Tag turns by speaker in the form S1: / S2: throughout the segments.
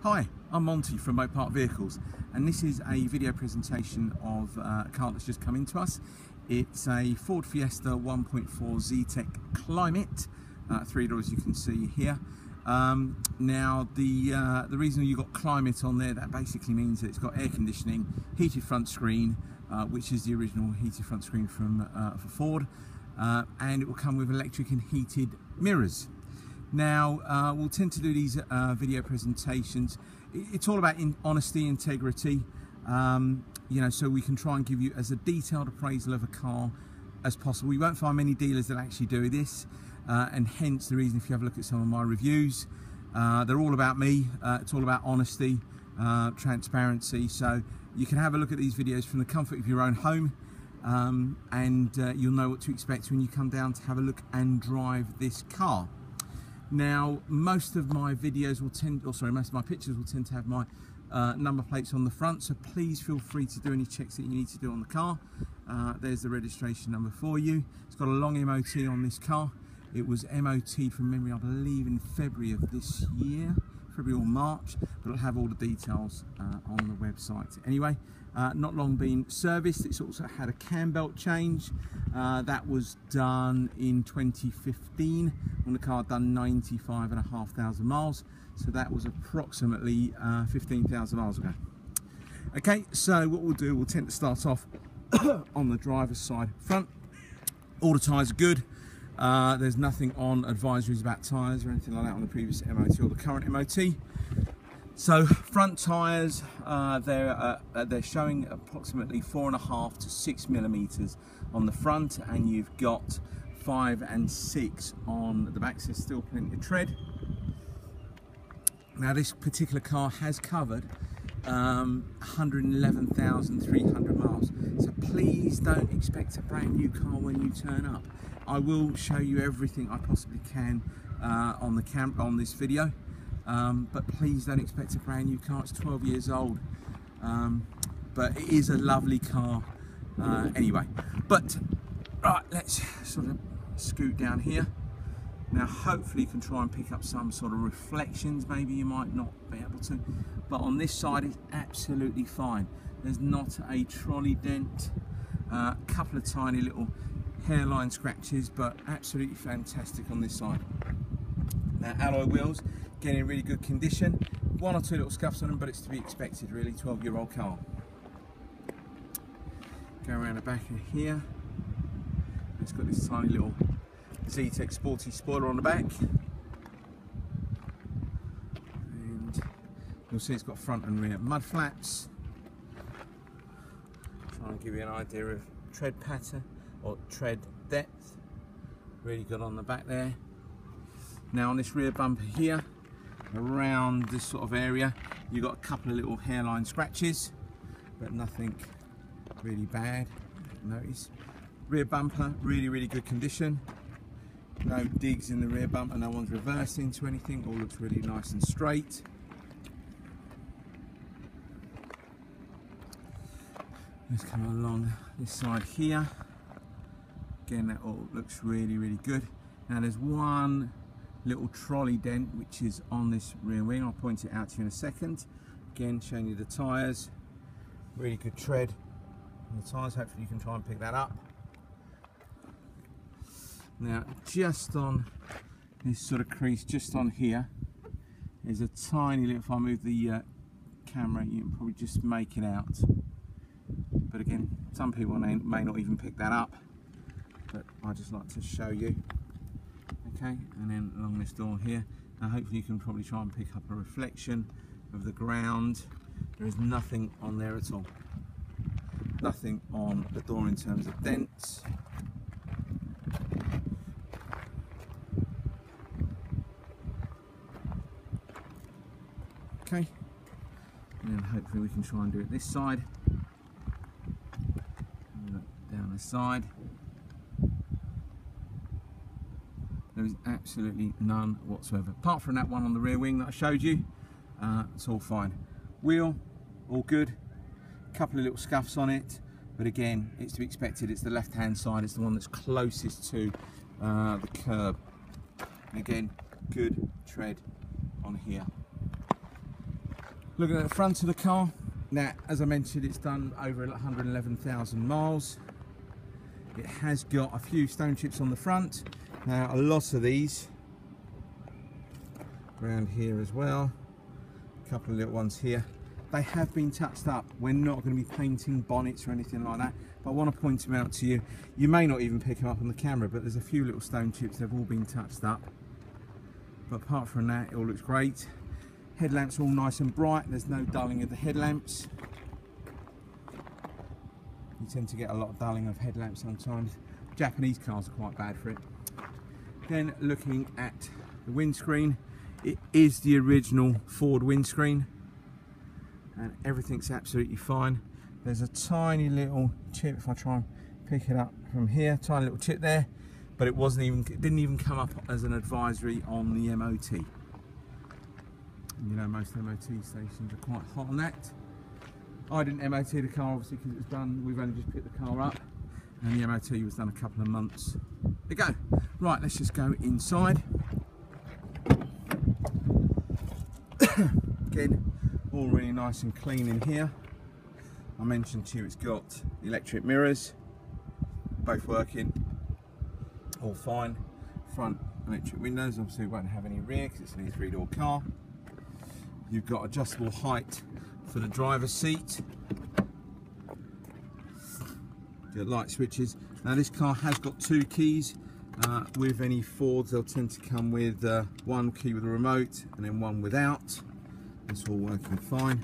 S1: Hi, I'm Monty from Mopart Vehicles, and this is a video presentation of a car that's just come into us. It's a Ford Fiesta 1.4 Zetec Climate, 3 doors you can see here. Now the reason you got Climate on there, that basically means that it's got air conditioning, heated front screen, which is the original heated front screen from for Ford, and it will come with electric and heated mirrors. Now we'll tend to do these video presentations. It's all about honesty, integrity, you know, so we can try and give you as a detailed appraisal of a car as possible. You won't find many dealers that actually do this, and hence the reason, if you have a look at some of my reviews, they're all about me. It's all about honesty, transparency, so you can have a look at these videos from the comfort of your own home, and you'll know what to expect when you come down to have a look and drive this car. Now, most of my videos will tend, most of my pictures will tend to have my number plates on the front, so please feel free to do any checks that you need to do on the car. There's the registration number for you. It's got a long MOT on this car. It was MOT from memory, I believe, in February of this year, February or March, but it'll have all the details on the website. Anyway, not long been serviced. It's also had a cam belt change. That was done in 2015 when the car had done 95,500 miles. So that was approximately 15,000 miles ago. Okay, so what we'll do, we'll tend to start off on the driver's side front. All the tyres are good. There's nothing on advisories about tyres or anything like that on the previous MOT or the current MOT. So front tyres, they're showing approximately 4.5 to 6 millimeters on the front, and you've got 5 and 6 on the back, so there's still plenty of tread. Now this particular car has covered 111,300 miles, so please don't expect a brand new car when you turn up. I will show you everything I possibly can on this video, but please don't expect a brand new car. It's 12 years old, but it is a lovely car anyway. But right, let's sort of scoot down here. Now hopefully you can try and pick up some sort of reflections. Maybe you might not be able to, but on this side it's absolutely fine. There's not a trolley dent, a couple of tiny little hairline scratches, but absolutely fantastic on this side. Now alloy wheels, again in really good condition. 1 or 2 little scuffs on them, but it's to be expected really, 12-year-old car. Go around the back of here. It's got this tiny little Zetec sporty spoiler on the back, and you'll see it's got front and rear mud flaps. Try and give you an idea of tread pattern or tread depth. Really good on the back there. Now on this rear bumper here, around this sort of area, you've got a couple of little hairline scratches, but nothing really bad. Notice rear bumper, really good condition. No digs in the rear bumper, no one's reversed into anything, all looks really nice and straight. Let's come along this side here. Again, that all looks really good. Now there's one little trolley dent which is on this rear wing. I'll point it out to you in a second. Again, showing you the tyres. Really good tread on the tyres. Hopefully you can try and pick that up. Now just on this sort of crease, just on here, is a tiny little, if I move the camera you can probably just make it out, but again some people may not even pick that up, but I just like to show you. Okay, and then along this door here, now hopefully you can probably try and pick up a reflection of the ground. There is nothing on there at all, nothing on the door in terms of dents. Okay, and then hopefully we can try and do it this side. Look down the side. There is absolutely none whatsoever. Apart from that one on the rear wing that I showed you, it's all fine. Wheel, all good. A couple of little scuffs on it, but again, it's to be expected. It's the left-hand side. It's the one that's closest to the curb. And again, good tread on here. Looking at the front of the car, now as I mentioned, it's done over 111,000 miles. It has got a few stone chips on the front. Now a lot of these around here as well, a couple of little ones here, they have been touched up. We're not going to be painting bonnets or anything like that, but I want to point them out to you. You may not even pick them up on the camera, but there's a few little stone chips, they've all been touched up. But apart from that, it all looks great. Headlamps are all nice and bright, there's no dulling of the headlamps. You tend to get a lot of dulling of headlamps sometimes. Japanese cars are quite bad for it. Then looking at the windscreen, it is the original Ford windscreen and everything's absolutely fine. There's a tiny little chip, if I try and pick it up from here, tiny little chip there, but it didn't even come up as an advisory on the MOT. And you know, most MOT stations are quite hot on that. I didn't MOT the car obviously because it was done, we've only just picked the car up, and the MOT was done a couple of months ago. Right, let's just go inside. Again, all really nice and clean in here. I mentioned to you it's got electric mirrors, both working, all fine. Front electric windows, obviously we won't have any rear because it's an E3-door car. You've got adjustable height for the driver's seat. Your light switches. Now this car has got 2 keys. With any Fords they'll tend to come with one key with a remote and then one without. It's all working fine.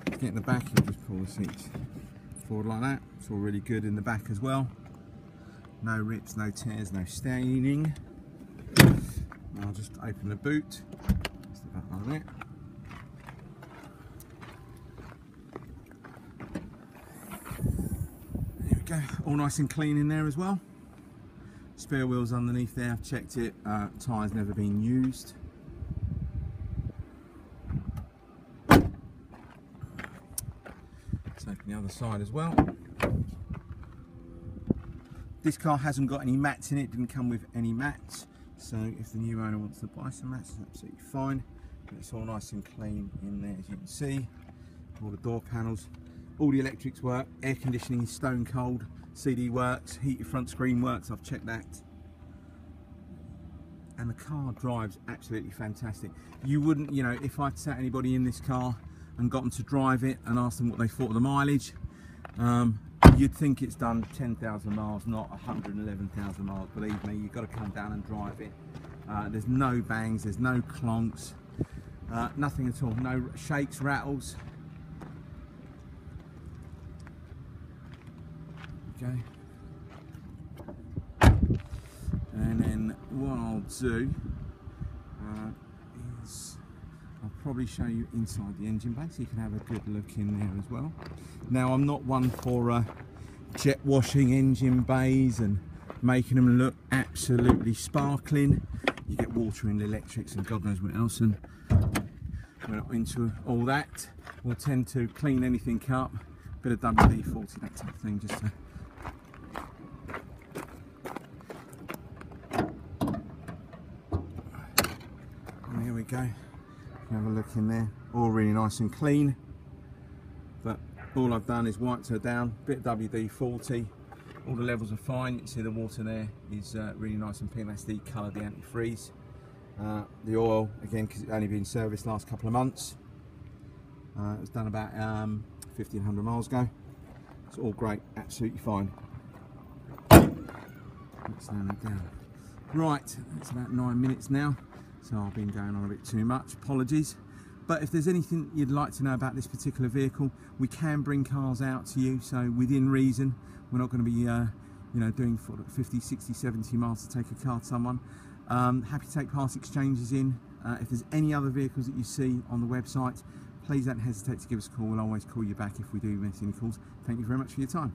S1: Get in the back, you just pull the seats forward like that. It's all really good in the back as well. No rips, no tears, no staining. I'll just open the boot. Step up like that. There we go. All nice and clean in there as well. Spare wheels underneath there. I've checked it. Tyres never been used. Let's open the other side as well. This car hasn't got any mats in it. Didn't come with any mats. So if the new owner wants to buy some mats, it's absolutely fine. But it's all nice and clean in there, as you can see. All the door panels, all the electrics work, air conditioning is stone cold, CD works, heated front screen works, I've checked that. And the car drives absolutely fantastic. You wouldn't, you know, if I'd sat anybody in this car and got them to drive it and asked them what they thought of the mileage, you'd think it's done 10,000 miles, not 111,000 miles. Believe me, you've got to come down and drive it. There's no bangs, there's no clonks, nothing at all, no shakes, rattles. Okay. And then what I'll do is I'll probably show you inside the engine bay so you can have a good look in there as well. Now I'm not one for jet washing engine bays and making them look absolutely sparkling. You get water in the electrics and God knows what else, and we're not into all that. We'll tend to clean anything up, bit of WD-40, that type of thing, just to and here we go. Have a look in there, all really nice and clean. But all I've done is wiped her down, bit of WD-40, all the levels are fine. You can see the water there is really nice and pink, that's the colour of the antifreeze. The oil, again, because it's only been serviced last couple of months. It was done about 1,500 miles ago. It's all great, absolutely fine. Let's slow that down. Right, it's about 9 minutes now, so I've been going on a bit too much, apologies. But if there's anything you'd like to know about this particular vehicle, we can bring cars out to you, so within reason. We're not going to be you know, doing 50, 60, 70 miles to take a car to someone. Happy to take part exchanges in. If there's any other vehicles that you see on the website, please don't hesitate to give us a call. We'll always call you back if we do miss any calls. Thank you very much for your time.